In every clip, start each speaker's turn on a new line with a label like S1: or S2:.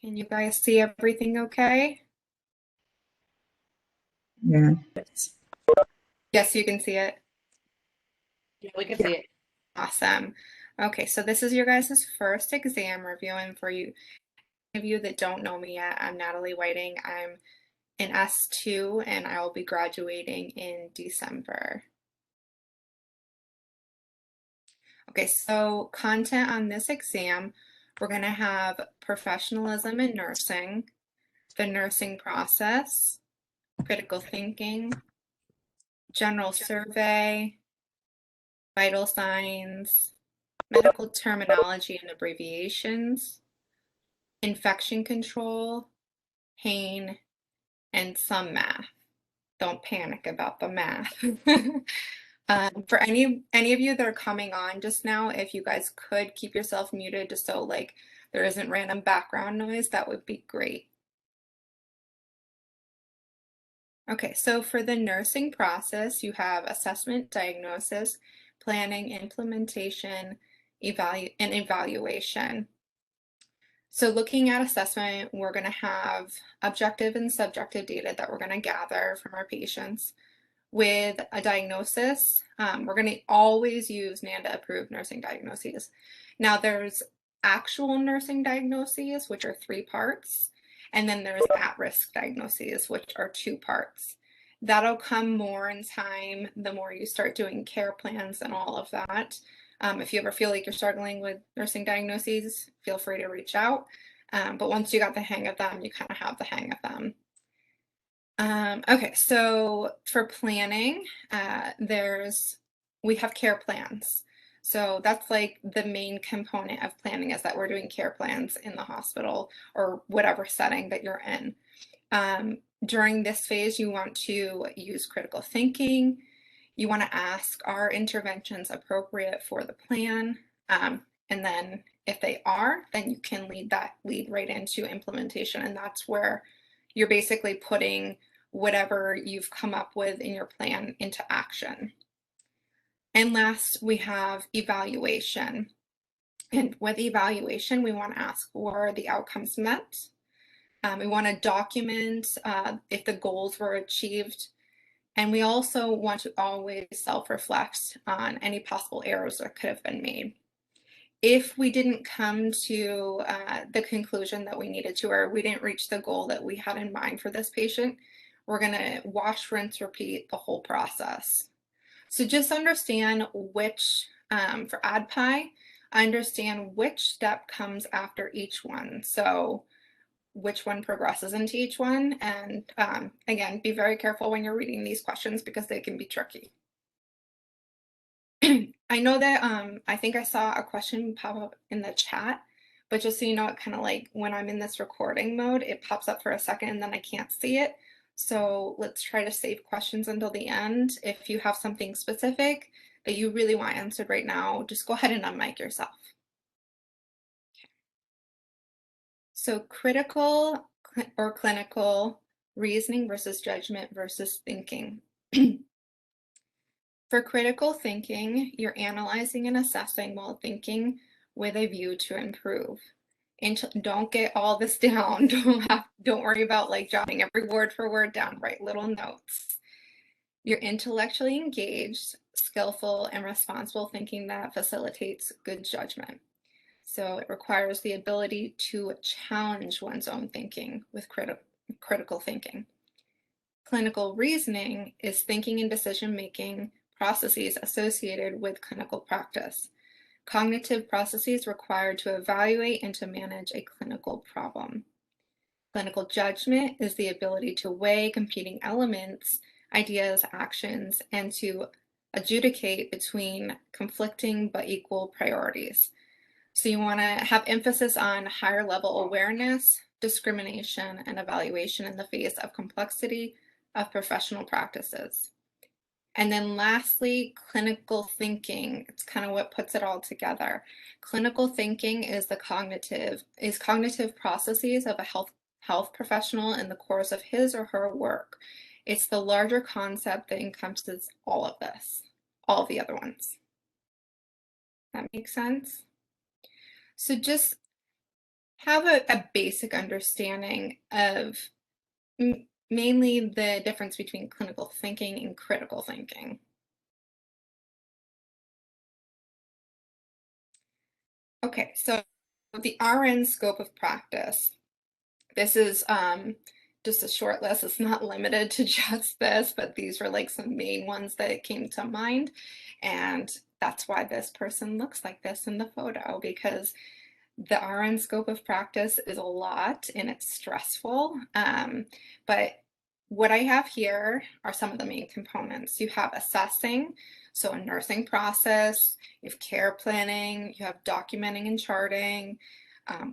S1: Can you guys see everything okay?
S2: Yeah.
S1: Yes, you can see it.
S3: Yeah, we can see it.
S1: Awesome. Okay, so this is your guys' first exam review, and for you of you that don't know me yet, I'm Natalie Whiting. I'm in S2 and I will be graduating in December. Okay, so content on this exam, we're going to have professionalism in nursing, the nursing process, critical thinking, general survey, vital signs, medical terminology and abbreviations, infection control, pain, and some math. Don't panic about the math. For any of you that are coming on just now, if you guys could keep yourself muted just so like there isn't random background noise, that would be great. Okay, so for the nursing process, you have assessment, diagnosis, planning, implementation, and evaluation. So looking at assessment, we're going to have objective and subjective data that we're going to gather from our patients. With a diagnosis, we're going to always use NANDA approved nursing diagnoses. Now there's actual nursing diagnoses, which are 3 parts, and then there's at-risk diagnoses, which are 2 parts. That'll come more in time the more you start doing care plans and all of that. If you ever feel like you're struggling with nursing diagnoses, feel free to reach out. But once you got the hang of them, you kind of have the hang of them. Okay, so for planning, we have care plans. So that's like the main component of planning, is that we're doing care plans in the hospital or whatever setting that you're in. During this phase, you want to use critical thinking. You want to ask, are interventions appropriate for the plan? And then if they are, then you can lead right into implementation. And that's where you're basically putting whatever you've come up with in your plan into action. And last, we have evaluation. And with evaluation, we want to ask, were the outcomes met? We want to document if the goals were achieved. And we also want to always self-reflect on any possible errors that could have been made. If we didn't come to the conclusion that we needed to, or we didn't reach the goal that we had in mind for this patient, we're going to wash, rinse, repeat the whole process. So just understand which, for ADPIE, understand which step comes after each one. So which one progresses into each one. And again, be very careful when you're reading these questions because they can be tricky. I know that I think I saw a question pop up in the chat, but just so you know, it kind of like when I'm in this recording mode, it pops up for a second and then I can't see it. So let's try to save questions until the end. If you have something specific that you really want answered right now, just go ahead and unmic yourself. Okay. So critical or clinical reasoning versus judgment versus thinking. For critical thinking, you're analyzing and assessing while thinking with a view to improve. And don't get all this down. Don't worry about like jotting every word for word down. Write little notes. You're intellectually engaged, skillful, and responsible thinking that facilitates good judgment. So it requires the ability to challenge one's own thinking with critical thinking. Clinical reasoning is thinking and decision-making processes associated with clinical practice. Cognitive processes required to evaluate and to manage a clinical problem. Clinical judgment is the ability to weigh competing elements, ideas, actions, and to adjudicate between conflicting but equal priorities. So you want to have emphasis on higher level awareness, discrimination, and evaluation in the face of complexity of professional practices. And then lastly, clinical thinking. It's kind of what puts it all together. Clinical thinking is cognitive processes of a health professional in the course of his or her work. It's the larger concept that encompasses all of this, all of the other ones. That makes sense? So just have a basic understanding of mainly the difference between clinical thinking and critical thinking. Okay, so the RN scope of practice. This is just a short list. It's not limited to just this, but these were like some main ones that came to mind. And that's why this person looks like this in the photo, because the RN scope of practice is a lot and it's stressful. But what I have here are some of the main components. You have assessing, so a nursing process, you have care planning, you have documenting and charting.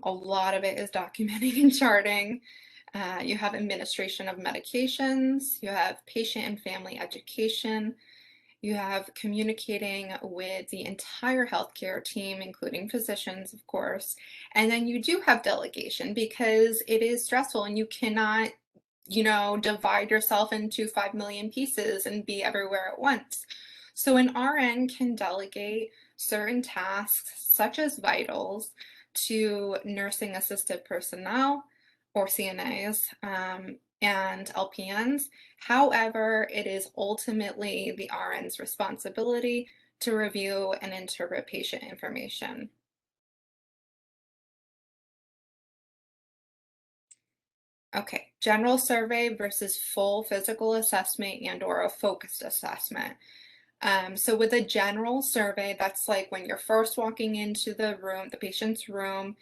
S1: A lot of it is documenting and charting. You have administration of medications, you have patient and family education, you have communicating with the entire healthcare team, including physicians, of course. And then you do have delegation because it is stressful and you cannot, divide yourself into 5 million pieces and be everywhere at once. So an RN can delegate certain tasks, such as vitals, to nursing assisted personnel or CNAs and LPNs. However, it is ultimately the RN's responsibility to review and interpret patient information. Okay, general survey versus full physical assessment and or a focused assessment. So with a general survey, that's like when you're first walking into the room, the patient's room,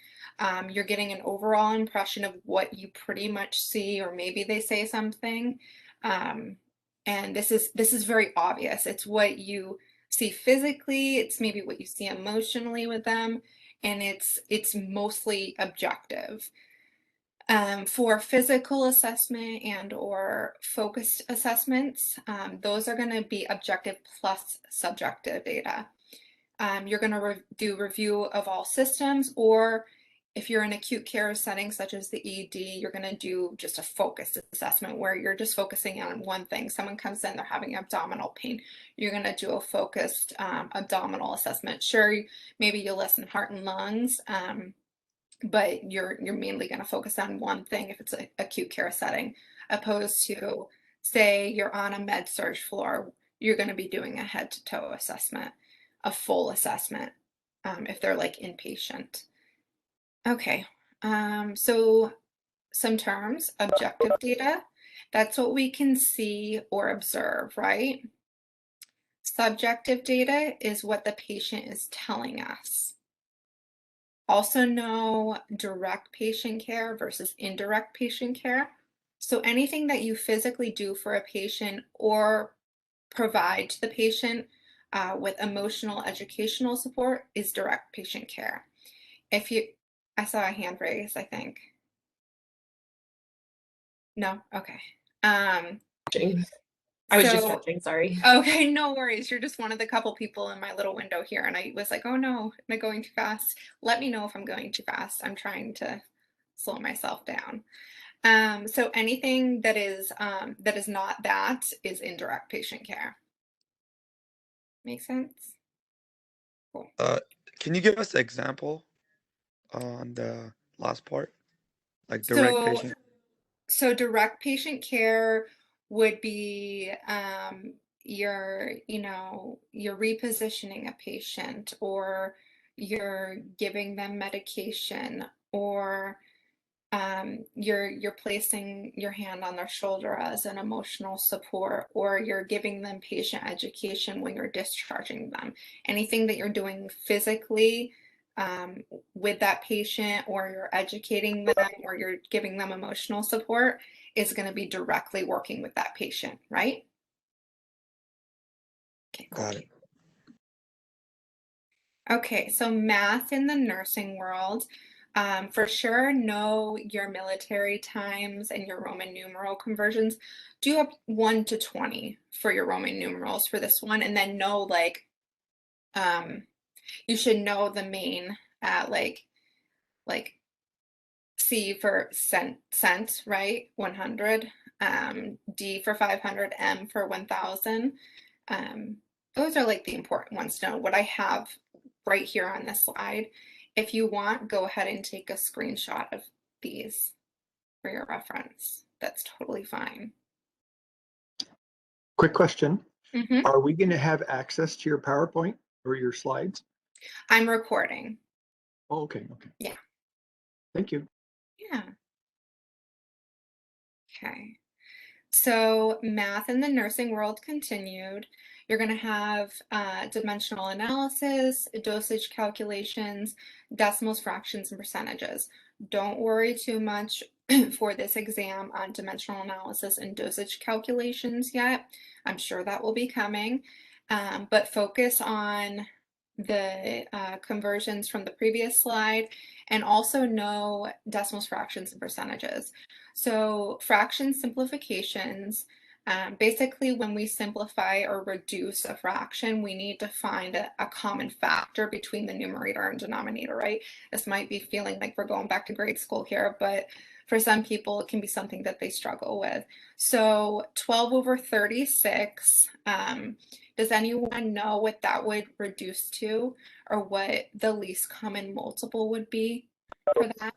S1: you're getting an overall impression of what you pretty much see, or maybe they say something. Um, and this is very obvious. It's what you see physically, it's maybe what you see emotionally with them, and it's mostly objective. For physical assessment and or focused assessments, those are going to be objective plus subjective data. You're going to do review of all systems, or if you're in acute care setting such as the ED, you're going to do just a focused assessment where you're just focusing on one thing. Someone comes in, they're having abdominal pain. You're going to do a focused abdominal assessment. Sure, maybe you'll listen heart and lungs, but you're mainly going to focus on one thing if it's an acute care setting, opposed to, say, you're on a med surg floor, you're going to be doing a head to toe assessment, a full assessment, if they're like inpatient. Okay, so some terms: objective data, that's what we can see or observe, right? Subjective data is what the patient is telling us. Also know direct patient care versus indirect patient care. So anything that you physically do for a patient or provide to the patient with emotional educational support is direct patient care. If you, I saw a hand raise, I think. No? Okay. Um,
S3: I was just
S1: so
S3: stretching, sorry.
S1: Okay, no worries. You're just one of the couple people in my little window here, and I was like, oh no, am I going too fast? Let me know if I'm going too fast. I'm trying to slow myself down. So anything that is not that is indirect patient care. Make sense? Cool.
S2: Uh, can you give us an example on the last part, like direct
S1: So
S2: patient?
S1: So direct patient care would be you're repositioning a patient, or you're giving them medication, or you're placing your hand on their shoulder as an emotional support, or you're giving them patient education when you're discharging them. Anything that you're doing physically um, with that patient, or you're educating them, or you're giving them emotional support, is going to be directly working with that patient, right? Okay, cool.
S2: Got it.
S1: Okay, so math in the nursing world. For sure, know your military times and your Roman numeral conversions. Do up 1 to 20 for your Roman numerals for this one, and then know um, you should know the main like C for cent, right? 100, D for 500, M for 1000. Um, those are like the important ones to know. What I have right here on this slide if you want, go ahead and take a screenshot of these for your reference. That's totally fine.
S4: Quick question.
S1: Mhm.
S4: Are we going to have access to your PowerPoint or your slides?
S1: I'm recording.
S4: Oh, okay. Okay.
S1: Yeah.
S4: Thank you.
S1: Yeah. Okay. So math in the nursing world continued. You're going to have dimensional analysis, dosage calculations, decimals, fractions, and percentages. Don't worry too much for this exam on dimensional analysis and dosage calculations yet. I'm sure that will be coming, but focus on the conversions from the previous slide and also know decimals, fractions, and percentages. So fraction simplifications, basically when we simplify or reduce a fraction, we need to find a common factor between the numerator and denominator, right? This might be feeling like we're going back to grade school here, but for some people, it can be something that they struggle with. So 12 over 36, does anyone know what that would reduce to or what the least common multiple would be for that?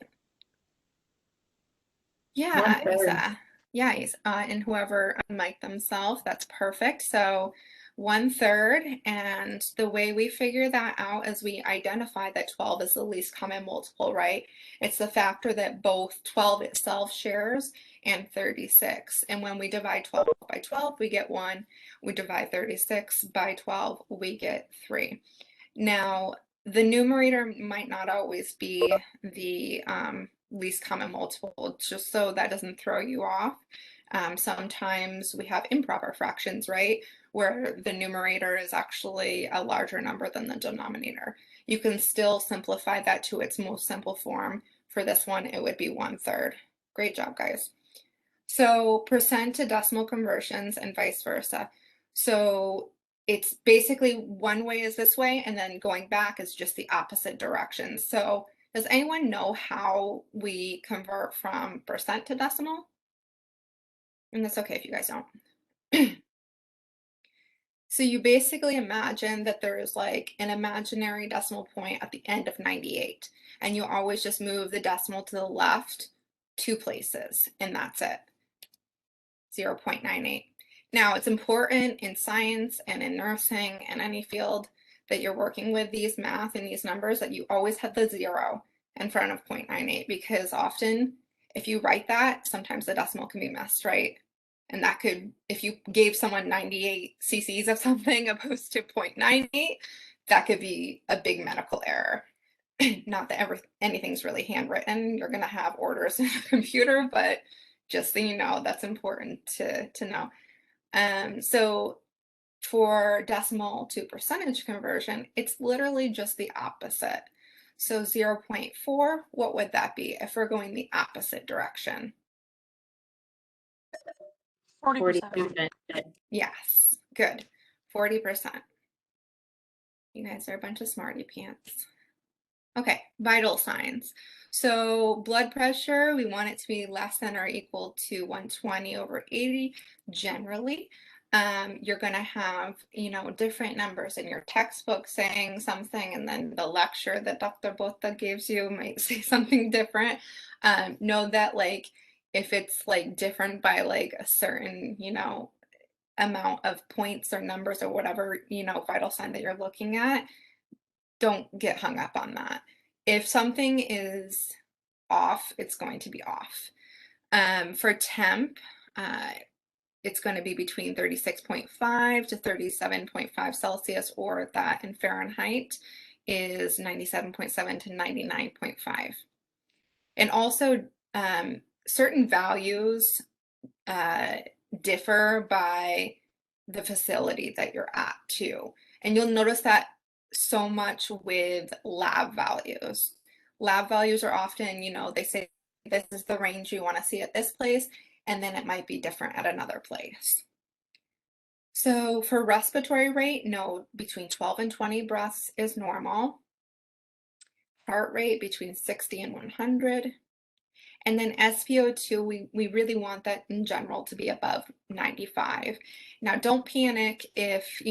S1: Yeah,
S3: 1/3.
S1: Isa. Yeah, Isa. And whoever unmiked themselves, that's perfect. So 1/3, and the way we figure that out is we identify that 12 is the least common multiple, right? It's the factor that both 12 itself shares and 36. And when we divide 12 by 12, we get 1. We divide 36 by 12, we get 3. Now, the numerator might not always be the least common multiple, just so that doesn't throw you off. Sometimes we have improper fractions, right? Where the numerator is actually a larger number than the denominator. You can still simplify that to its most simple form. For this one, it would be 1/3. Great job, guys. So percent to decimal conversions and vice versa. So it's basically one way is this way, and then going back is just the opposite direction. So does anyone know how we convert from percent to decimal? And that's okay if you guys don't. So you basically imagine that there is like an imaginary decimal point at the end of 98, and you always just move the decimal to the left 2 places, and that's it. 0.98. Now, it's important in science and in nursing and any field that you're working with these math and these numbers that you always have the 0 in front of 0.98, because often if you write that, sometimes the decimal can be messed, right? And that could, if you gave someone 98 cc's of something opposed to 0.98, that could be a big medical error. Not that anything's really handwritten. You're going to have orders in a computer, but just so you know, that's important to know. So for decimal to percentage conversion, it's literally just the opposite. So 0.4, what would that be if we're going the opposite direction?
S3: 40%.
S1: Yes, good. 40%. You guys are a bunch of smarty pants. Okay, vital signs. So blood pressure, we want it to be less than or equal to 120/80 generally. You're going to have, different numbers in your textbook saying something, and then the lecture that Dr. Bota gives you might say something different. Know that like if it's like different by like a certain, amount of points or numbers or whatever, vital sign that you're looking at, don't get hung up on that. If something is off, it's going to be off. For temp, it's going to be between 36.5 to 37.5 Celsius, or that in Fahrenheit is 97.7 to 99.5. And also, certain values differ by the facility that you're at too. And you'll notice that so much with lab values. Lab values are often, they say this is the range you want to see at this place, and then it might be different at another place. So for respiratory rate, no, between 12 and 20 breaths is normal. Heart rate between 60 and 100. And then SpO2, we really want that in general to be above 95. Now, don't panic if,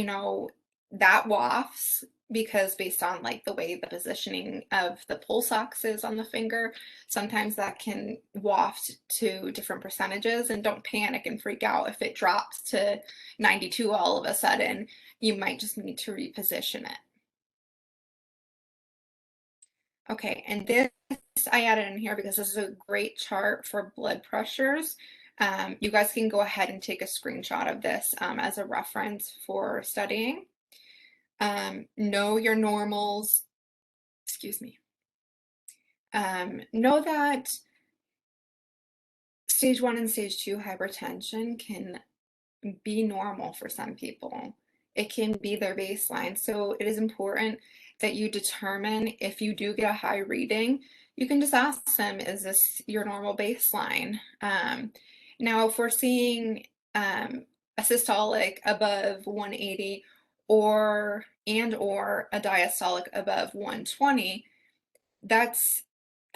S1: that wafts because based on like the way the positioning of the pulse ox is on the finger, sometimes that can waft to different percentages. And don't panic and freak out if it drops to 92 all of a sudden. You might just need to reposition it. Okay, and this I added in here because this is a great chart for blood pressures. You guys can go ahead and take a screenshot of this as a reference for studying. Know your normals, excuse me. Know that stage 1 and stage 2 hypertension can be normal for some people. It can be their baseline. So it is important that you determine if you do get a high reading, you can just ask them, is this your normal baseline? Now, if we're seeing a systolic above 180 or a diastolic above 120, that's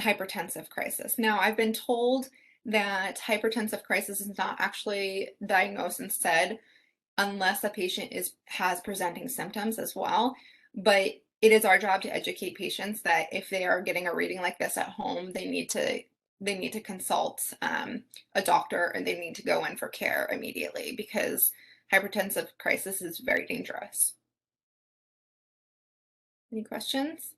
S1: hypertensive crisis. Now, I've been told that hypertensive crisis is not actually diagnosed and said unless the patient has presenting symptoms as well. But it is our job to educate patients that if they are getting a reading like this at home, they need to consult a doctor, and they need to go in for care immediately, because hypertensive crisis is very dangerous. Any questions?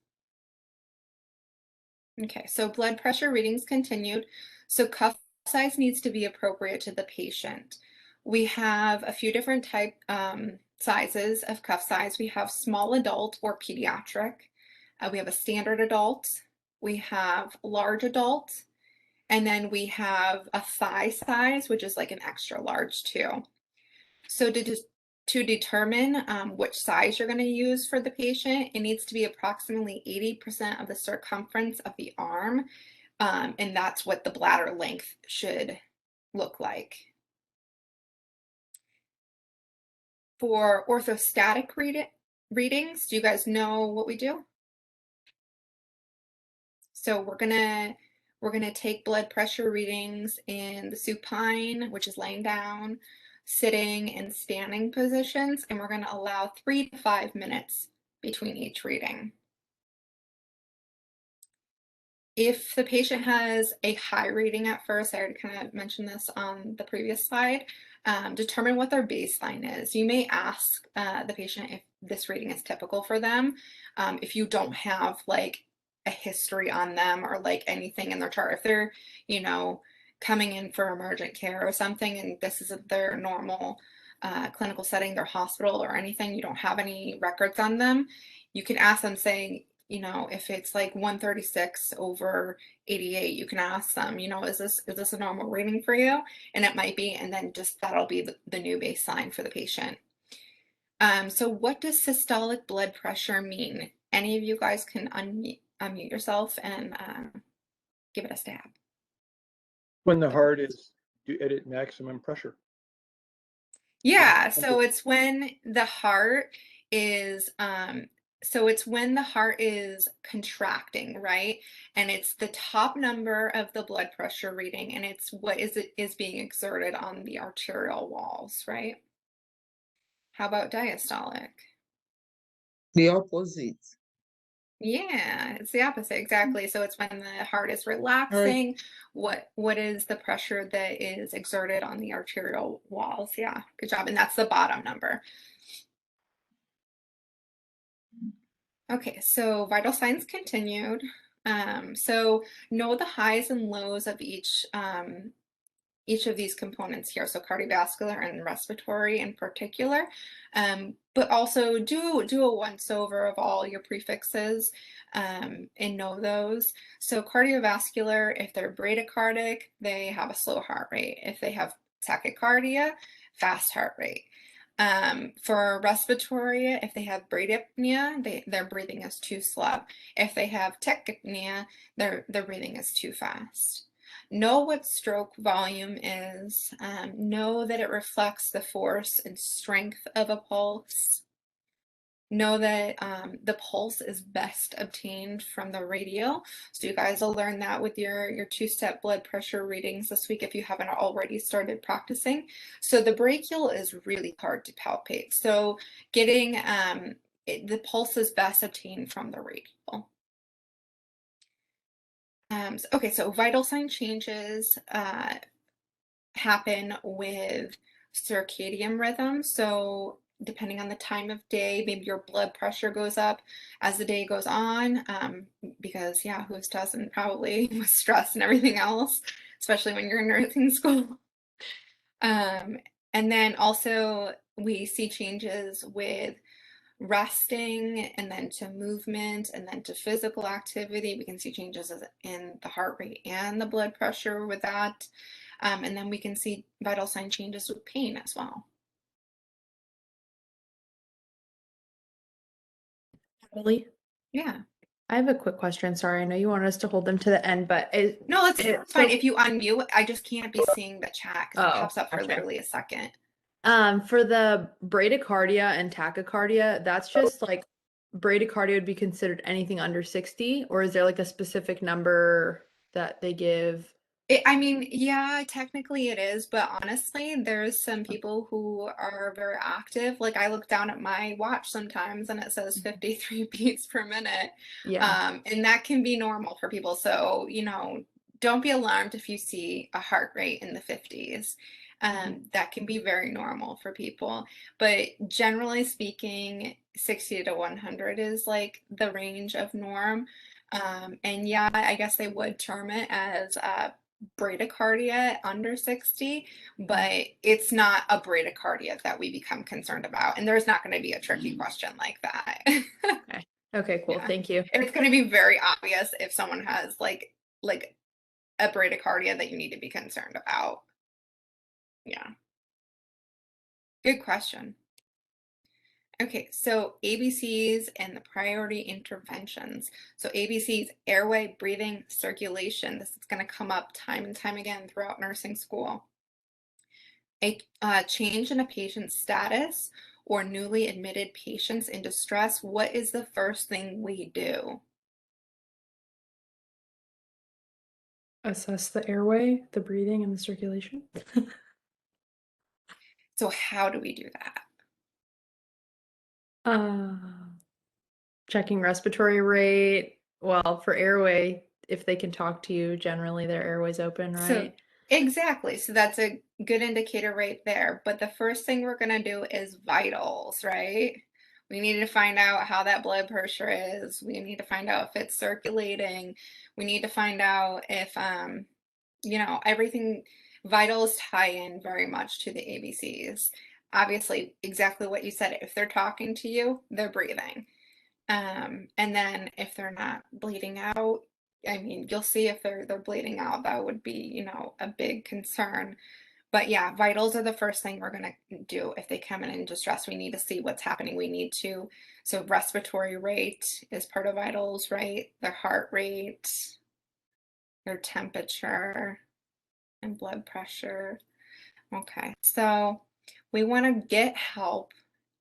S1: Okay, so blood pressure readings continued. So cuff size needs to be appropriate to the patient. We have a few different sizes of cuff size. We have small adult or pediatric. We have a standard adult. We have large adult. And then we have a thigh size, which is like an extra large too. So to determine which size you're going to use for the patient, it needs to be approximately 80% of the circumference of the arm, and that's what the bladder length should look like. For orthostatic readings, do you guys know what we do? So we're gonna take blood pressure readings in the supine, which is laying down, sitting, and standing positions, and we're going to allow 3 to 5 minutes between each reading. If the patient has a high reading at first, I already kind of mentioned this on the previous slide, determine what their baseline is. You may ask the patient if this reading is typical for them. If you don't have like a history on them or like anything in their chart, if they're, coming in for emergent care or something, and this isn't their normal clinical setting, their hospital or anything, you don't have any records on them, you can ask them saying, if it's like 136 over 88, you can ask them, is this a normal reading for you? And it might be, and then just that'll be the new baseline for the patient. So what does systolic blood pressure mean? Any of you guys can unmute yourself and give it a stab.
S4: When the heart is at maximum pressure.
S1: Yeah, so it's when the heart is contracting, right? And it's the top number of the blood pressure reading, and it's what is being exerted on the arterial walls, right? How about diastolic?
S5: The opposite.
S1: Yeah, it's the opposite, exactly. So it's when the heart is relaxing. What is the pressure that is exerted on the arterial walls? Yeah, good job. And that's the bottom number. Okay, so vital signs continued. So know the highs and lows of each of these components here, so cardiovascular and respiratory in particular, but also do a once over of all your prefixes and know those. So cardiovascular, if they're bradycardic, they have a slow heart rate. If they have tachycardia, fast heart rate. For respiratory, if they have bradyapnea, their breathing is too slow. If they have tachypnea, their breathing is too fast. Know what stroke volume is. Know that it reflects the force and strength of a pulse. Know that the pulse is best obtained from the radial. So you guys will learn that with your two-step blood pressure readings this week if you haven't already started practicing. So the brachial is really hard to palpate. So getting the pulse is best obtained from the radial. Okay, so vital sign changes happen with circadian rhythm. So depending on the time of day, maybe your blood pressure goes up as the day goes on, because yeah, who doesn't, probably with stress and everything else, especially when you're in nursing school. And then also we see changes with resting, and then to movement, and then to physical activity. We can see changes in the heart rate and the blood pressure with that. And then we can see vital sign changes with pain as well.
S6: Natalie,
S1: Yeah.
S6: I have a quick question. Sorry, I know you wanted us to hold them to the end, but
S1: No, it's
S6: so-
S1: fine. If you unmute, I just can't be seeing the chat because it
S6: Oh,
S1: pops up for
S6: gotcha.
S1: literally a second.
S6: For the bradycardia and tachycardia, that's just like bradycardia would be considered anything under 60, or is there like a specific number that they give?
S1: I mean, yeah, technically it is, but honestly, there's some people who are very active. Like I look down at my watch sometimes and it says 53 beats per minute.
S6: Yeah.
S1: And that can be normal for people. So, you know, don't be alarmed if you see a heart rate in the 50s. That can be very normal for people. But generally speaking, 60 to 100 is like the range of norm. And yeah, I guess they would term it as bradycardia under 60, but it's not a bradycardia that we become concerned about. And there's not going to be a tricky question like that.
S6: Okay, cool.
S1: Yeah.
S6: Thank you.
S1: It's going to be very obvious if someone has like a bradycardia that you need to be concerned about. Yeah. Good question. Okay, so ABCs and the priority interventions. So ABCs, airway, breathing, circulation. This is going to come up time and time again throughout nursing school. A change in a patient's status or newly admitted patients in distress, what is the first thing we do?
S6: Assess the airway, the breathing, and the circulation.
S1: So how do we do that?
S6: Checking respiratory rate. Well, for airway, if they can talk to you, generally their airway's open,
S1: So
S6: right?
S1: exactly. So that's a good indicator right there. But the first thing we're going to do is vitals, right? We need to find out how that blood pressure is. We need to find out if it's circulating. We need to find out if, you know, everything, vitals tie in very much to the ABCs. Obviously, exactly what you said. If they're talking to you, they're breathing. And then if they're not bleeding out, I mean, you'll see if they're bleeding out, that would be, you know, a big concern. But yeah, vitals are the first thing we're going to do. If they come in distress, we need to see what's happening. We need to, so respiratory rate is part of vitals, right? Their heart rate, their temperature, and blood pressure. Okay, so we want to get help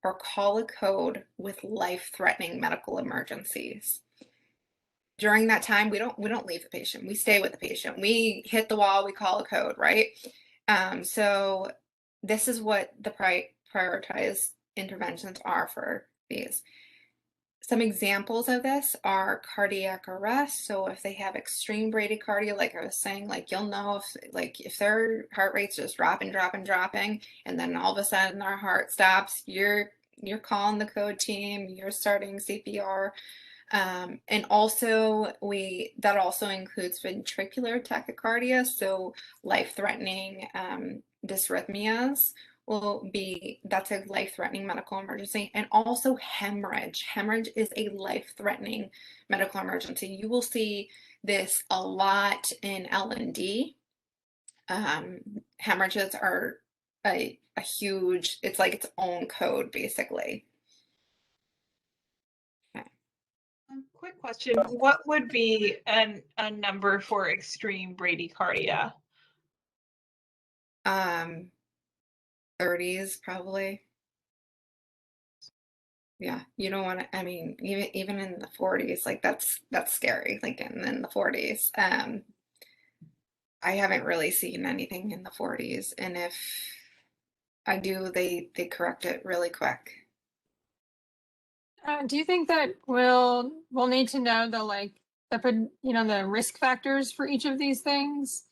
S1: or call a code with life-threatening medical emergencies. During that time, we don't leave the patient. We stay with the patient. We hit the wall, we call a code, right? So this is what the prioritized interventions are for these. Some examples of this are cardiac arrest. So if they have extreme bradycardia, like I was saying, like you'll know if their heart rate's just dropping, and then all of a sudden their heart stops, you're calling the code team, you're starting CPR. And also that also includes ventricular tachycardia, so life-threatening dysrhythmias that's a life-threatening medical emergency. And also hemorrhage. Hemorrhage is a life-threatening medical emergency. You will see this a lot in L&D. Hemorrhages are a huge, it's like its own code basically.
S3: Quick question, what would be a number for extreme bradycardia?
S1: 30s probably. Yeah, you don't want to, I mean, even in the 40s, like that's scary, like in the 40s. I haven't really seen anything in the 40s, and if I do, they correct it really quick.
S7: Do you think that we'll need to know the risk factors for each of these things,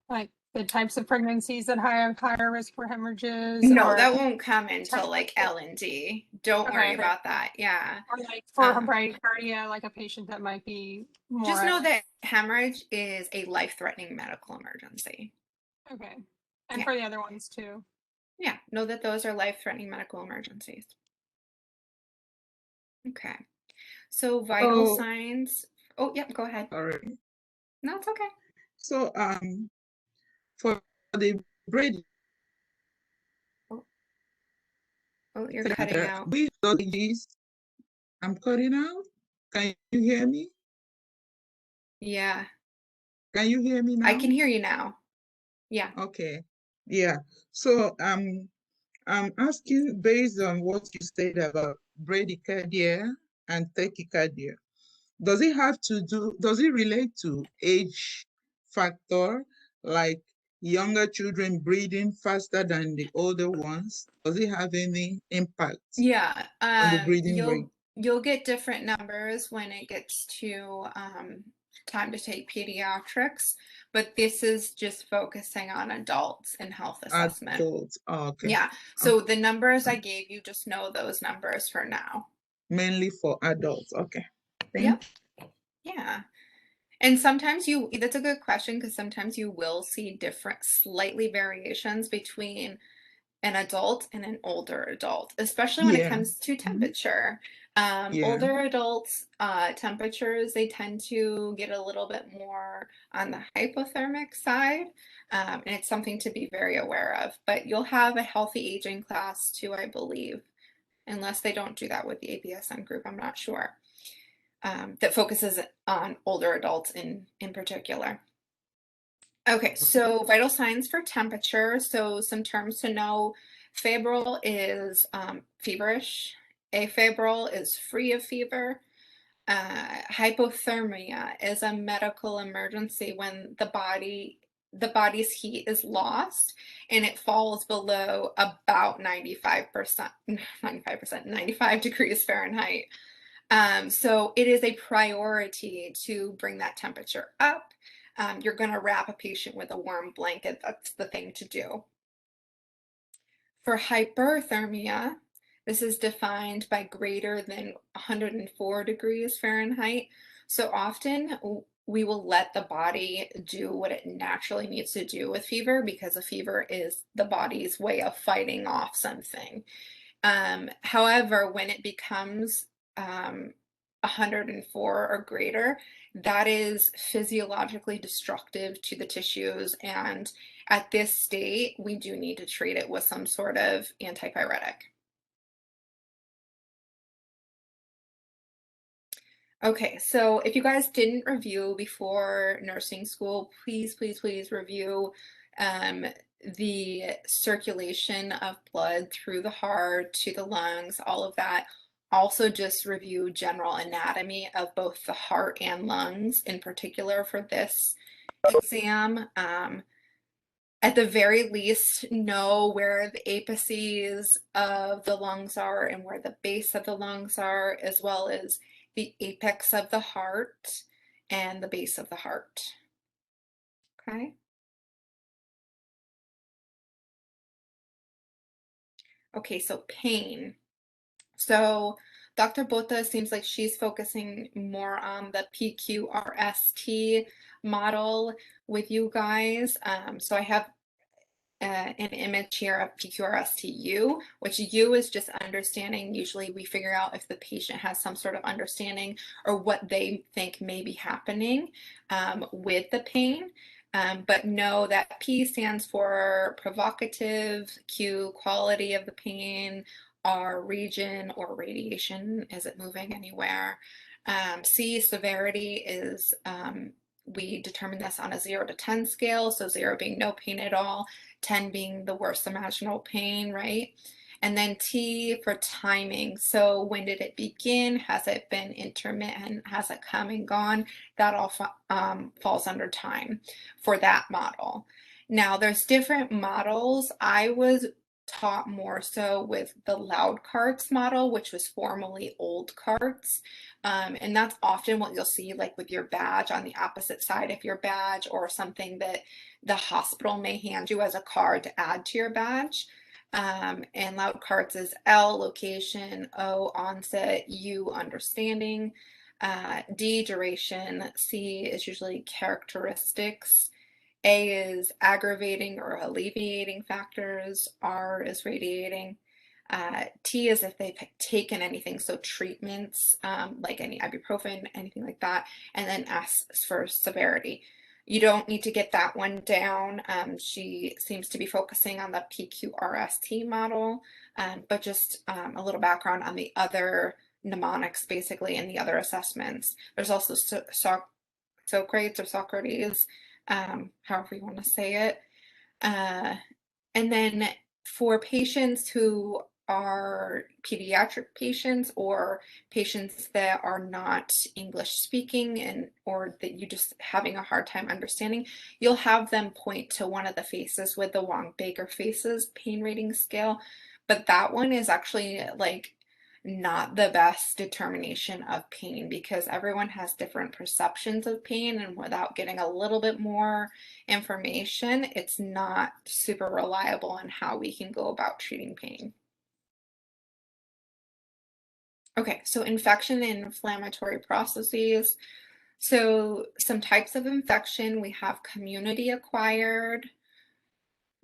S7: like the types of pregnancies that have higher risk for hemorrhages,
S1: No,
S7: or
S1: that won't come until like
S7: temperature?
S1: L&D. Don't worry
S7: Okay,
S1: about that. Yeah.
S7: or like for
S1: Um,
S7: bradycardia, like a patient that might be more
S1: just
S7: at
S1: know
S7: risk.
S1: that hemorrhage is a life-threatening medical emergency.
S7: Okay, and
S1: Yeah.
S7: for the other ones too.
S1: Yeah, know that those are life-threatening medical emergencies. Okay. So vital
S5: So,
S1: signs. Oh, yeah, go ahead.
S5: sorry.
S1: No, it's okay.
S5: So, for the Brady,
S1: Oh, you're cutting out.
S5: we these, I'm cutting out. Can you hear me?
S1: Yeah,
S5: Can you hear me
S1: I
S5: now?
S1: can hear you now. Yeah.
S5: Okay. Yeah. So, I'm asking based on what you said about bradycardia and tachycardia. Does it relate to age factor, like younger children breathing faster than the older ones? Does it have any impact
S1: Yeah,
S5: on the breathing rate?
S1: you'll get different numbers when it gets to time to take pediatrics, but this is just focusing on adults in health assessment.
S5: Adults. Oh, okay.
S1: Yeah, so the numbers I gave you, just know those numbers for now.
S5: Mainly for adults. Okay.
S1: Yep. Yeah. And sometimes that's a good question because sometimes you will see different, slightly variations between an adult and an older adult, especially when it
S5: Yeah.
S1: comes to
S5: Mhm.
S1: temperature.
S5: Yeah.
S1: Older adults, temperatures, they tend to get a little bit more on the hypothermic side. And it's something to be very aware of. But you'll have a healthy aging class too, I believe, unless they don't do that with the APSN group, I'm not sure. That focuses on older adults in particular. Okay, so vital signs for temperature. So some terms to know. Febrile is feverish. Afebrile is free of fever. Hypothermia is a medical emergency when the body's heat is lost and it falls below about 95%, 95 degrees Fahrenheit. So it is a priority to bring that temperature up. You're going to wrap a patient with a warm blanket. That's the thing to do. For hyperthermia, this is defined by greater than 104 degrees Fahrenheit. So often we will let the body do what it naturally needs to do with fever because a fever is the body's way of fighting off something. However, when it becomes 104 or greater, that is physiologically destructive to the tissues. And at this state, we do need to treat it with some sort of antipyretic. Okay, so if you guys didn't review before nursing school, please, please, please review the circulation of blood through the heart to the lungs, all of that. Also just review general anatomy of both the heart and lungs, in particular for this exam. At the very least, know where the apices of the lungs are and where the base of the lungs are, as well as the apex of the heart and the base of the heart. Okay. Okay, so pain. So Dr. Bota seems like she's focusing more on the PQRST model with you guys. So I have an image here of PQRST-U, which U is just understanding. Usually we figure out if the patient has some sort of understanding or what they think may be happening with the pain. But know that P stands for provocative, Q, quality of the pain, R, region or radiation, is it moving anywhere? C, severity is, we determine this on a 0 to 10 scale, so 0 being no pain at all, 10 being the worst imaginable pain, right? And then T for timing. So when did it begin? Has it been intermittent? Has it come and gone? That all falls under time for that model. Now there's different models. I was taught more so with the loud carts model, which was formerly old carts. And that's often what you'll see like with your badge on the opposite side of your badge, or something that the hospital may hand you as a card to add to your badge. And loud carts is L, location, O, onset, U, understanding, D, duration, C is usually characteristics, A is aggravating or alleviating factors, R is radiating, T is if they've taken anything, so treatments, like any ibuprofen, anything like that, and then S is for severity. You don't need to get that one down. She seems to be focusing on the PQRST model, but just a little background on the other mnemonics, basically, and the other assessments. There's also Socrates or Socrates, however you want to say it. And then for patients who are pediatric patients or patients that are not English speaking, and or that you just having a hard time understanding, you'll have them point to one of the faces with the Wong-Baker faces pain rating scale. But that one is actually like not the best determination of pain, because everyone has different perceptions of pain, and without getting a little bit more information, it's not super reliable on how we can go about treating pain. Okay, so infection and inflammatory processes. So some types of infection, we have community acquired,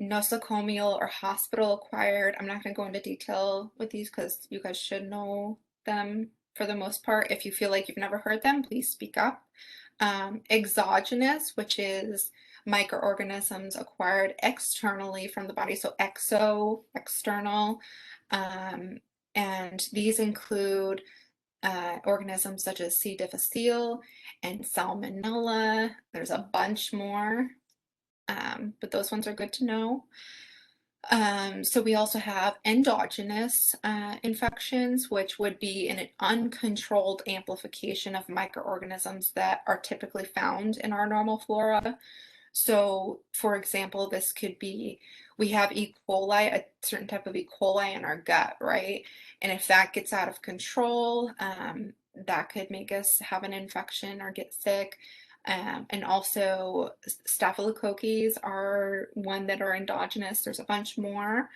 S1: nosocomial or hospital acquired. I'm not going to go into detail with these because you guys should know them for the most part. If you feel like you've never heard them, please speak up. Exogenous, which is microorganisms acquired externally from the body, so external. And these include organisms such as C. difficile and Salmonella. There's a bunch more, but those ones are good to know. So we also have endogenous infections, which would be an uncontrolled amplification of microorganisms that are typically found in our normal flora. So, for example, this could be, we have E. coli, a certain type of E. coli in our gut, right? And if that gets out of control, that could make us have an infection or get sick. And also staphylococcus are one that are endogenous. There's a bunch more.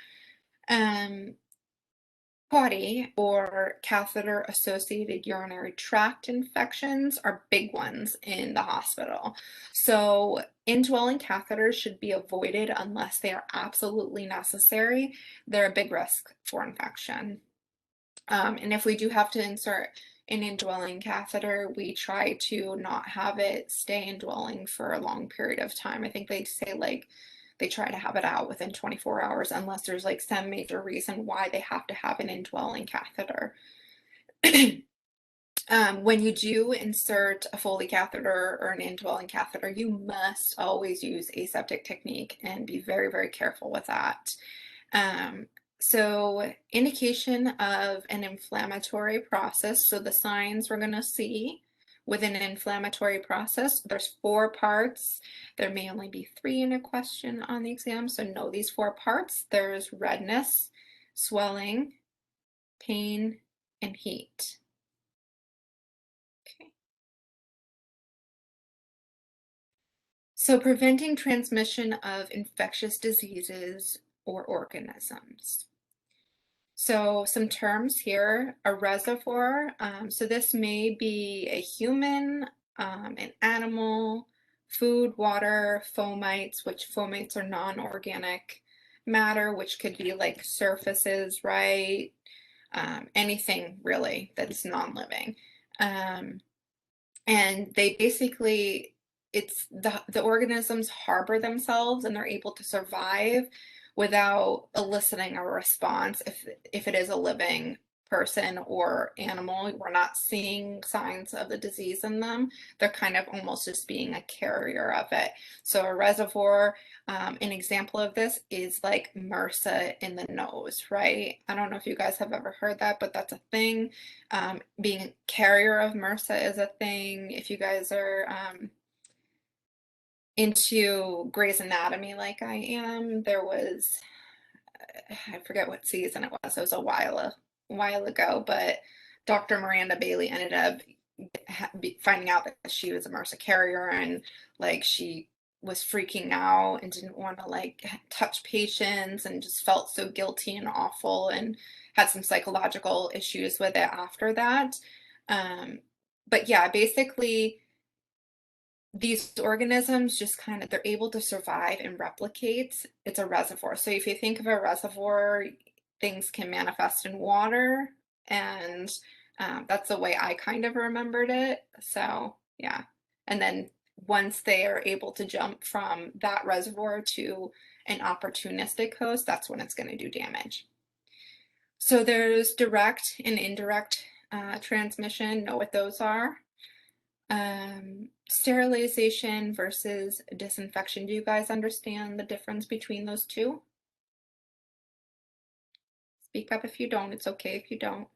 S1: PADI, or catheter-associated urinary tract infections, are big ones in the hospital. So indwelling catheters should be avoided unless they are absolutely necessary. They're a big risk for infection. And if we do have to insert an indwelling catheter, we try to not have it stay indwelling for a long period of time. I think they say like they try to have it out within 24 hours unless there's like some major reason why they have to have an indwelling catheter. When you do insert a Foley catheter or an indwelling catheter, you must always use aseptic technique and be very, very careful with that. So indication of an inflammatory process. So the signs we're going to see within an inflammatory process, there's 4 parts. There may only be 3 in a question on the exam, so know these 4 parts. There's redness, swelling, pain, and heat. Okay. So preventing transmission of infectious diseases or organisms. So some terms here, a reservoir. So this may be a human, an animal, food, water, fomites, which fomites are non-organic matter, which could be like surfaces, right? Anything really that's non-living. And they basically, it's the organisms harbor themselves and they're able to survive without eliciting a response. If it is a living person or animal, we're not seeing signs of the disease in them. They're kind of almost just being a carrier of it. So a reservoir, an example of this is like MRSA in the nose, right? I don't know if you guys have ever heard that, but that's a thing. Being a carrier of MRSA is a thing. If you guys are into Grey's Anatomy like I am, there was I forget what season it was. It was a while ago, but Dr. Miranda Bailey ended up finding out that she was a MRSA carrier, and like she was freaking out and didn't want to like touch patients and just felt so guilty and awful and had some psychological issues with it after that. But yeah, basically these organisms just kind of, they're able to survive and replicate. It's a reservoir. So if you think of a reservoir, things can manifest in water, and that's the way I kind of remembered it. So yeah. And then once they are able to jump from that reservoir to an opportunistic host, that's when it's going to do damage. So there's direct and indirect transmission. Know what those are. Sterilization versus disinfection. Do you guys understand the difference between those two? Speak up if you don't. It's okay if you don't.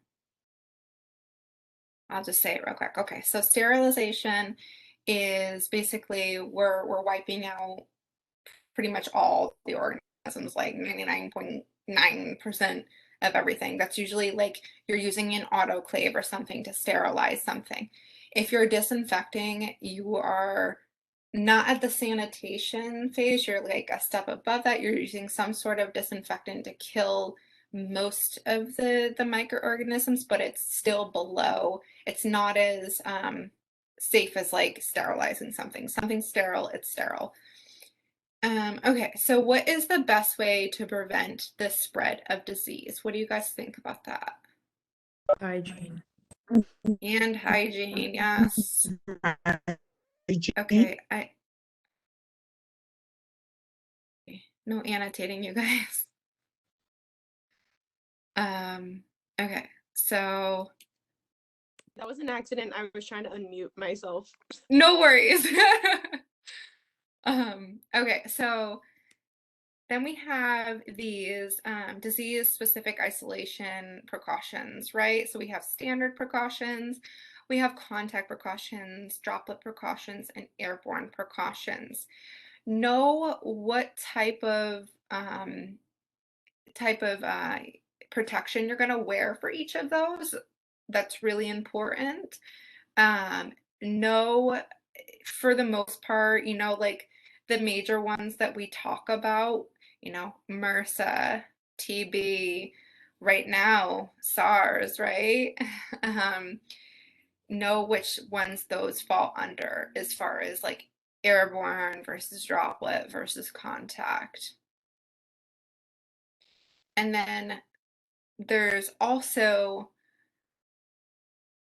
S1: I'll just say it real quick. Okay, so sterilization is basically we're wiping out pretty much all the organisms, like 99.9% of everything. That's usually like you're using an autoclave or something to sterilize something. If you're disinfecting, you are not at the sanitation phase, you're like a step above that. You're using some sort of disinfectant to kill most of the microorganisms, but it's still below. It's not as safe as like sterilizing something. Something's sterile, it's sterile. Okay, so what is the best way to prevent the spread of disease? What do you guys think about that?
S6: Hygiene.
S1: And hygiene, yes.
S5: Hygiene.
S1: Okay, no annotating, you guys. Okay, so
S8: That was an accident. I was trying to unmute myself.
S1: no worries. Okay, so then we have these disease-specific isolation precautions, right? So we have standard precautions, we have contact precautions, droplet precautions, and airborne precautions. Know what type of protection you're going to wear for each of those. That's really important. Know, for the most part, you know, like the major ones that we talk about, you know, MRSA, TB, right now, SARS, right? Know which ones those fall under as far as like airborne versus droplet versus contact. And then there's also,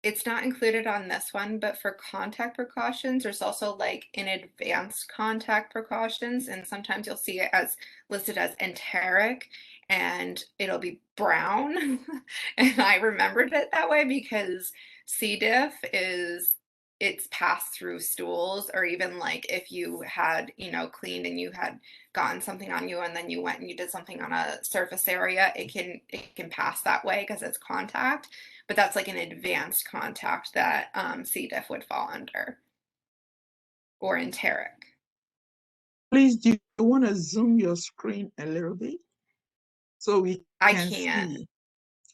S1: it's not included on this one, but for contact precautions, there's also like an advanced contact precautions, and sometimes you'll see it as listed as enteric, and it'll be brown. And I remembered it that way because C. diff is, it's passed through stools, or even like if you had, you know, cleaned and you had gotten something on you and then you went and you did something on a surface area, it can pass that way because it's contact. But that's like an advanced contact that C. diff would fall under, or enteric.
S5: Please, do you want to zoom your screen a little bit so we
S1: I
S5: can
S1: can't.
S5: see?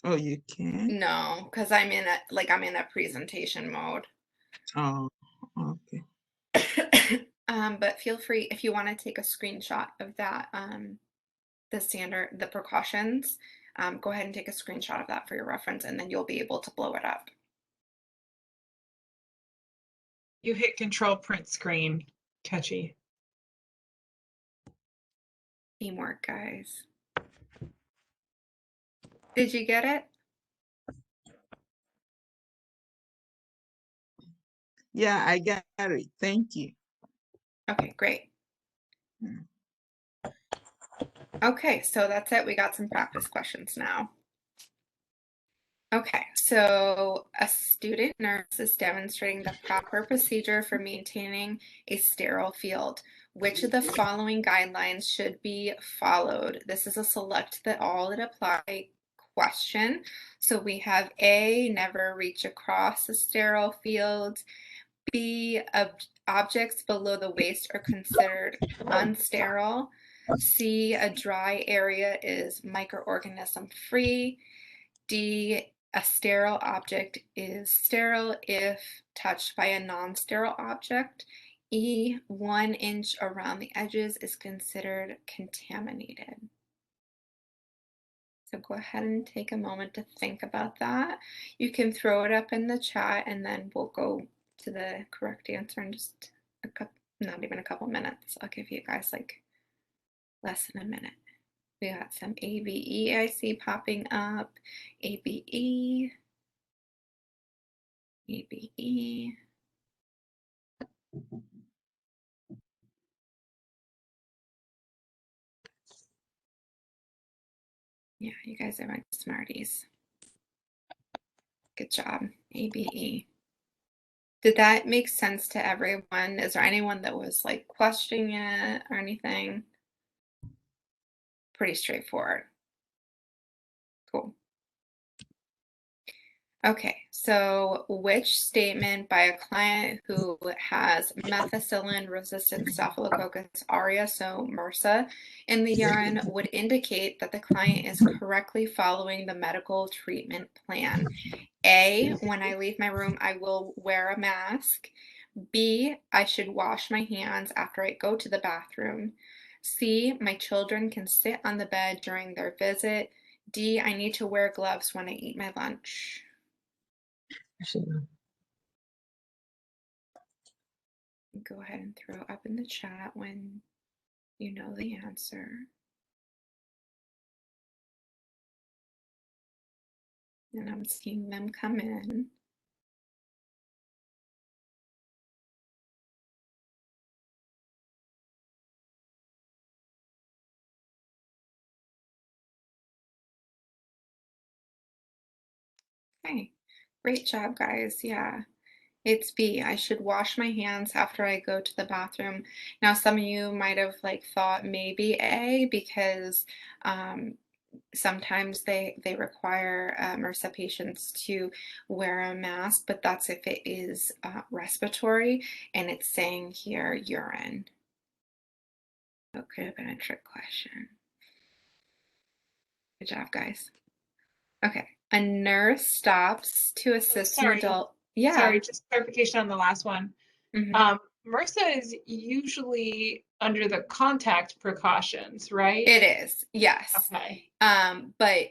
S5: Oh, you can?
S1: No, because I'm in a presentation mode.
S5: Oh, okay.
S1: But feel free if you want to take a screenshot of that, the precautions. Go ahead and take a screenshot of that for your reference, and then you'll be able to blow it up.
S3: You hit control print screen, Catchy.
S1: Teamwork, guys. Did you get it?
S5: Yeah, I got it. Thank you.
S1: Okay, great. Okay, so that's it. We got some practice questions now. Okay, so a student nurse is demonstrating the proper procedure for maintaining a sterile field. Which of the following guidelines should be followed? This is a select all that apply question. So we have A, never reach across a sterile field. B, objects below the waist are considered unsterile. C, a dry area is microorganism free. D, a sterile object is sterile if touched by a non-sterile object. E, 1 inch around the edges is considered contaminated. So go ahead and take a moment to think about that. You can throw it up in the chat and then we'll go to the correct answer in just a couple, not even a couple minutes. I'll give you guys like less than a minute. We got some ABE I see popping up. ABE. ABE. Yeah, you guys are my smarties. Good job, ABE. Did that make sense to everyone? Is there anyone that was like questioning it or anything? Pretty straightforward. Cool. Okay, so which statement by a client who has methicillin-resistant Staphylococcus aureus, so MRSA, in the urine would indicate that the client is correctly following the medical treatment plan? A, when I leave my room, I will wear a mask. B, I should wash my hands after I go to the bathroom. C, my children can sit on the bed during their visit. D, I need to wear gloves when I eat my lunch. Go ahead and throw up in the chat when you know the answer. And I'm seeing them come in. Okay, great job, guys. Yeah, it's B. I should wash my hands after I go to the bathroom. Now, some of you might have like thought maybe A because sometimes they require MRSA patients to wear a mask, but that's if it is respiratory, and it's saying here urine. So it could have been a trick question. Good job, guys. Okay, a nurse stops to assist an
S3: Sorry.
S1: adult. Yeah.
S3: Sorry, just clarification on the last one.
S1: Mhm.
S3: MRSA is usually under the contact precautions, right?
S1: It is, yes.
S3: Okay.
S1: But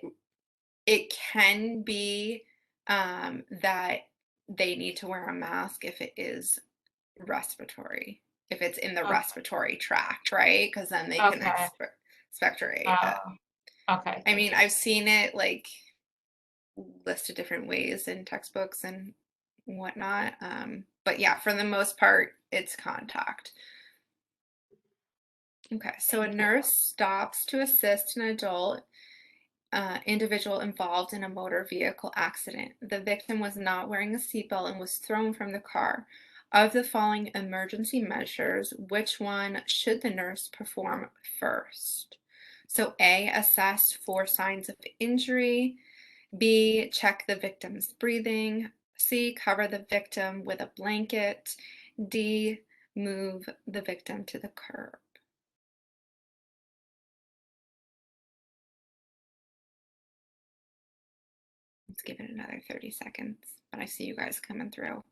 S1: it can be that they need to wear a mask if it is respiratory, if it's in the
S3: Okay.
S1: respiratory tract, right? Because then they can
S3: Okay.
S1: expectorate it.
S3: Okay.
S1: I mean, I've seen it like listed different ways in textbooks and whatnot. But yeah, for the most part, it's contact. Okay, so a nurse stops to assist an adult individual involved in a motor vehicle accident. The victim was not wearing a seatbelt and was thrown from the car. Of the following emergency measures, which one should the nurse perform first? So A, assess for signs of injury. B, check the victim's breathing. C, cover the victim with a blanket. D, move the victim to the curb. Let's give it another 30 seconds, but I see you guys coming through.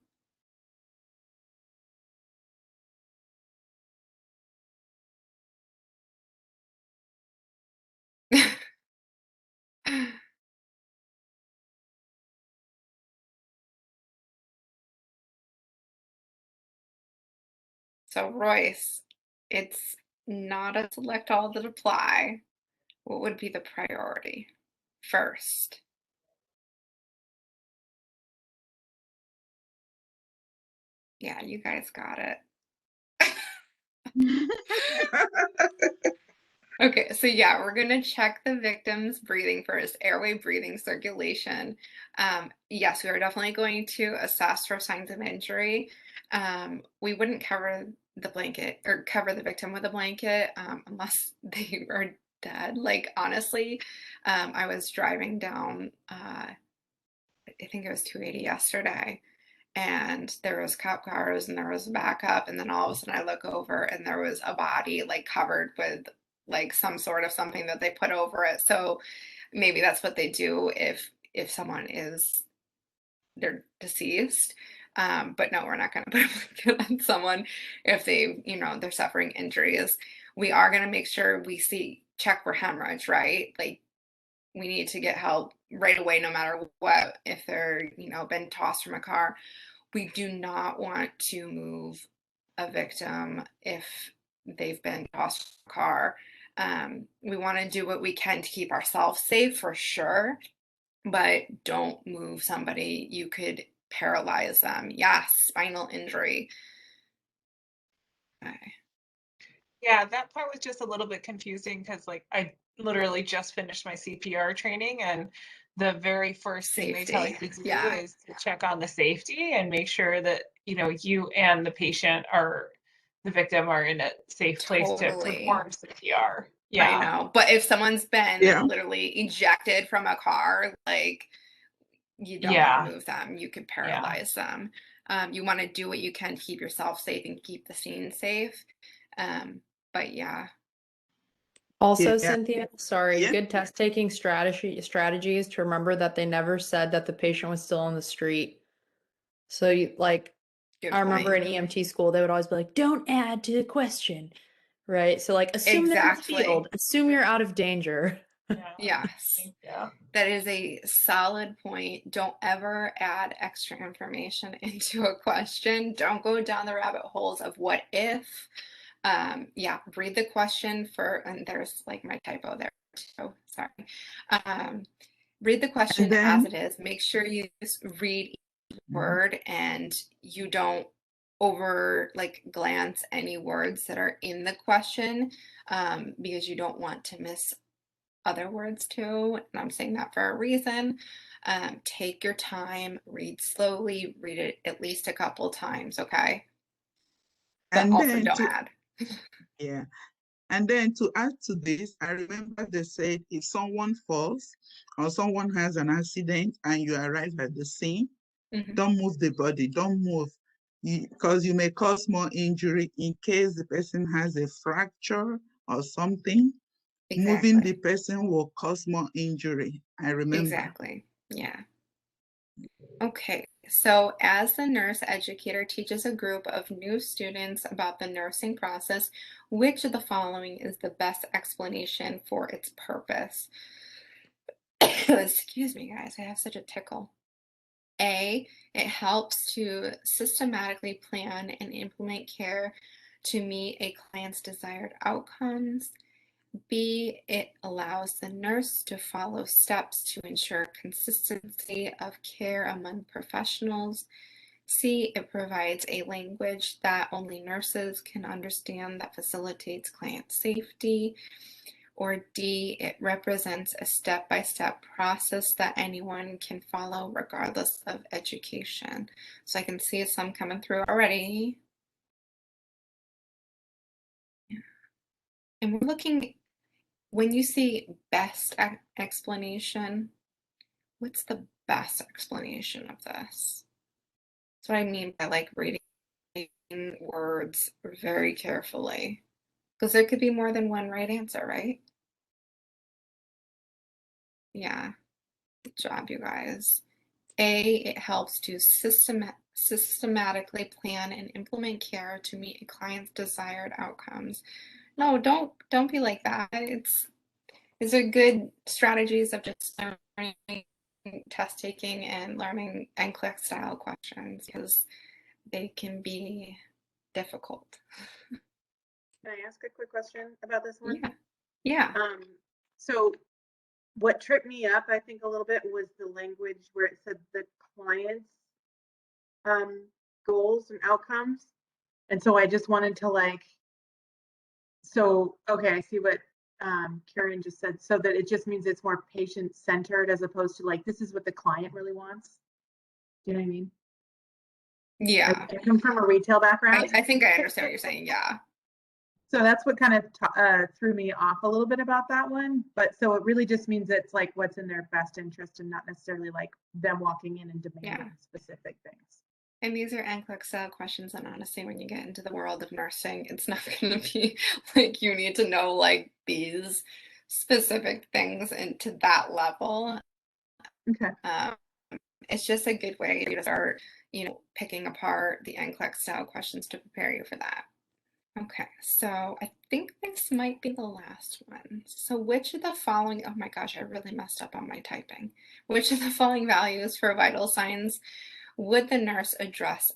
S1: So Royce, it's not a select all that apply. What would be the priority first? Yeah, you guys got it. Okay, so yeah, we're gonna check the victim's breathing first, airway, breathing, circulation. Yes, we are definitely going to assess for signs of injury. We wouldn't cover the blanket or cover the victim with a blanket unless they are dead. Like honestly, I was driving down, I think it was 280 yesterday, and there was cop cars and there was a backup, and then all of a sudden I look over and there was a body like covered with like some sort of something that they put over it. So maybe that's what they do if someone is they're deceased. But no, we're not going to put a blanket on someone if they, they're suffering injuries. We are going to make sure we check for hemorrhage, right? Like we need to get help right away, no matter what. If they're, been tossed from a car, we do not want to move a victim if they've been tossed from a car. We want to do what we can to keep ourselves safe for sure, but don't move somebody. You could paralyze them. Yes, spinal injury. Okay.
S3: Yeah, that part was just a little bit confusing because like I literally just finished my CPR training, and the very first thing they tell you to do is to check on the safety and make sure that, you and the patient the victim are in a safe place to perform CPR. Yeah.
S1: I know. But if someone's been literally ejected from a car, like you don't want to move them. You could paralyze them. You want to do what you can to keep yourself safe and keep the scene safe. But yeah.
S6: Also, Cynthia, sorry, good test taking strategies to remember that they never said that the patient was still on the street. So I remember in EMT school, they would always be like, don't add to the question, right? So like assume they're in the field, assume you're out of danger.
S1: Yes.
S3: Yeah.
S1: That is a solid point. Don't ever add extra information into a question. Don't go down the rabbit holes of what if. Read the question and there's like my typo there too, sorry. Read the question as it is. Make sure you just read each word and you don't glance any words that are in the question, because you don't want to miss other words too. And I'm saying that for a reason. Take your time, read slowly, read it at least a couple times, okay? But
S5: And
S1: also
S5: then
S1: don't add.
S5: Yeah. And then to add to this, I remember they said if someone falls or someone has an accident and you arrive at the scene, don't move the body, don't move, because you may cause more injury in case the person has a fracture or something. Moving the person will cause more injury. I remember.
S1: Exactly. Yeah. Okay. So as the nurse educator teaches a group of new students about the nursing process, which of the following is the best explanation for its purpose? Excuse me, guys. I have such a tickle. A, it helps to systematically plan and implement care to meet a client's desired outcomes. B, it allows the nurse to follow steps to ensure consistency of care among professionals. C, it provides a language that only nurses can understand that facilitates client safety. Or D, it represents a step-by-step process that anyone can follow regardless of education. So I can see some coming through already. Yeah. And we're looking, when you see best explanation, what's the best explanation of this? That's what I mean by like reading words very carefully, because there could be more than one right answer, right? Yeah, good job, you guys. A, it helps to systematically plan and implement care to meet a client's desired outcomes. No, don't be like that. These are good strategies of just learning, test taking, and learning NCLEX style questions, because they can be difficult.
S8: Can I ask a quick question about this one?
S1: Yeah.
S8: So what tripped me up, I think, a little bit was the language where it said the client's goals and outcomes. And so I just wanted to okay, I see what Karen just said, so that it just means it's more patient centered as opposed to like, this is what the client really wants. Do you know what I mean?
S1: Yeah.
S8: I come from a retail background.
S1: I think I understand what you're saying. Yeah.
S8: So that's what kind of threw me off a little bit about that one. But so it really just means it's like what's in their best interest and not necessarily like them walking in and demanding specific things.
S1: And these are NCLEX style questions, and honestly, when you get into the world of nursing, it's not going to be like you need to know like these specific things into that level.
S8: Okay.
S1: It's just a good way to start, picking apart the NCLEX style questions to prepare you for that. Okay, so I think this might be the last one. So which of the following, oh my gosh, I really messed up on my typing. Which of the following values for vital signs would the nurse address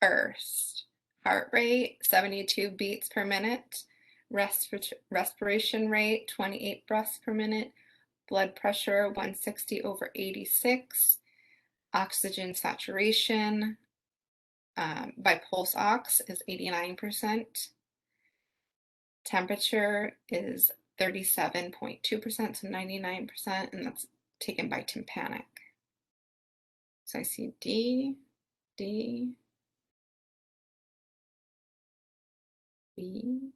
S1: first? Heart rate, 72 beats per minute. Respiration rate, 28 breaths per minute. Blood pressure, 160/86. Oxygen saturation by pulse ox is 89%. Temperature is 37.2%, so 99%, and that's taken by tympanic. So I see D, D, B.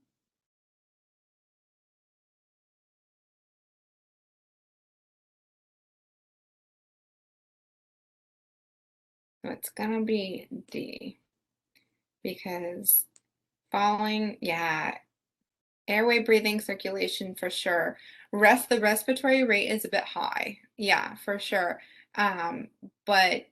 S1: So it's gonna be D because following, yeah, airway, breathing, circulation for sure. The respiratory rate is a bit high, yeah, for sure. But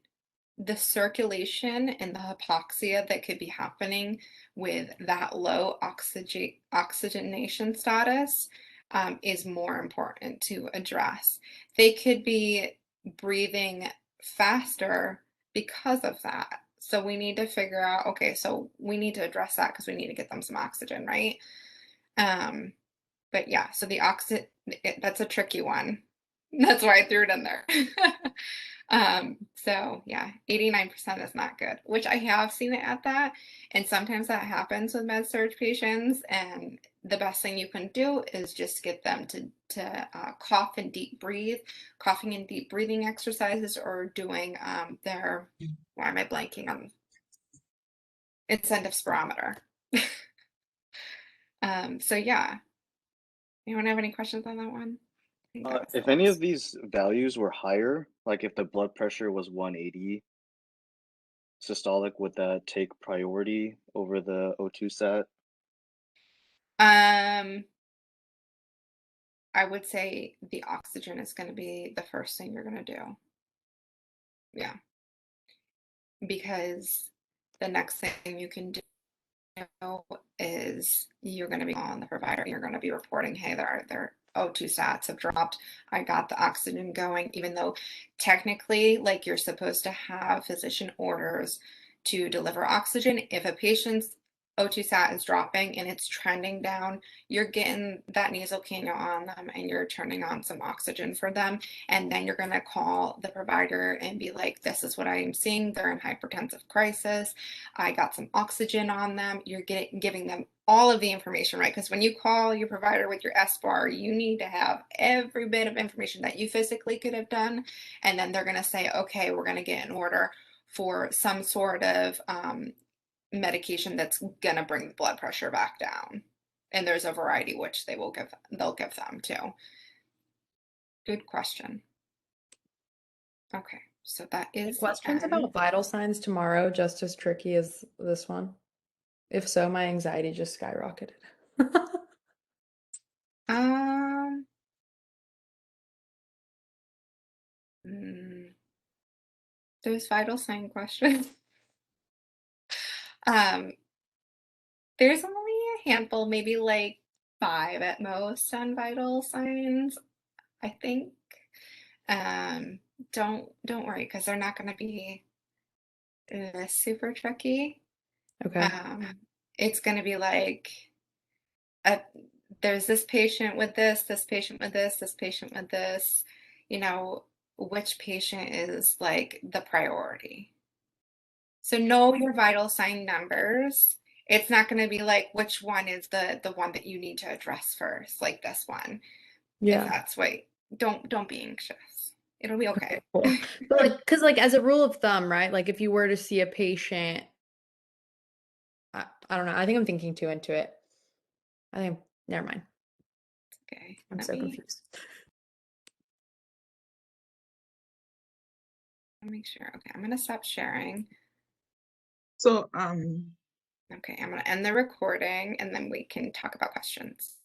S1: the circulation and the hypoxia that could be happening with that low oxygenation status is more important to address. They could be breathing faster because of that. So we need to figure out, okay, so we need to address that because we need to get them some oxygen, right? But yeah, so the oxygen, that's a tricky one. That's why I threw it in there. So yeah, 89% is not good, which I have seen it at that. And sometimes that happens with med surg patients. And the best thing you can do is just get them to cough and deep breathe, coughing and deep breathing exercises, or doing their, why am I blanking on, incentive spirometer. So yeah, anyone have any questions on that one?
S9: If any of these values were higher, like if the blood pressure was 180 systolic, would that take priority over the O2 sat?
S1: I would say the oxygen is going to be the first thing you're going to do. Yeah. Because the next thing you can do is you're going to be on the provider. You're going to be reporting, hey, their O2 sats have dropped. I got the oxygen going, even though technically, like, you're supposed to have physician orders to deliver oxygen. If a patient's O2 sat is dropping and it's trending down, you're getting that nasal cannula on them and you're turning on some oxygen for them. And then you're going to call the provider and be like, this is what I am seeing. They're in hypertensive crisis. I got some oxygen on them. You're giving them all of the information, right? Because when you call your provider with your SBAR, you need to have every bit of information that you physically could have done. And then they're going to say, okay, we're going to get an order for some sort of medication that's going to bring the blood pressure back down. And there's a variety which they'll give them too. Good question. Okay, so that is
S6: questions about vital signs tomorrow just as tricky as this one. If so, my anxiety just skyrocketed.
S1: Those vital sign questions. There's only a handful, maybe like 5 at most on vital signs, I think. Don't worry, because they're not going to be super tricky.
S6: Okay.
S1: It's going to be like, there's this patient with this patient with this patient with this, which patient is like the priority. So know your vital sign numbers. It's not going to be like which one is the one that you need to address first, like this one.
S6: Yeah.
S1: If that's what, don't be anxious. It'll be okay.
S6: Cool. But like, because like as a rule of thumb, right? Like if you were to see a patient, I don't know. I think I'm thinking too into it. Never mind.
S1: Okay.
S6: I'm so confused.
S1: Make sure. Okay, I'm gonna stop sharing.
S5: So
S1: Okay, I'm gonna end the recording and then we can talk about questions.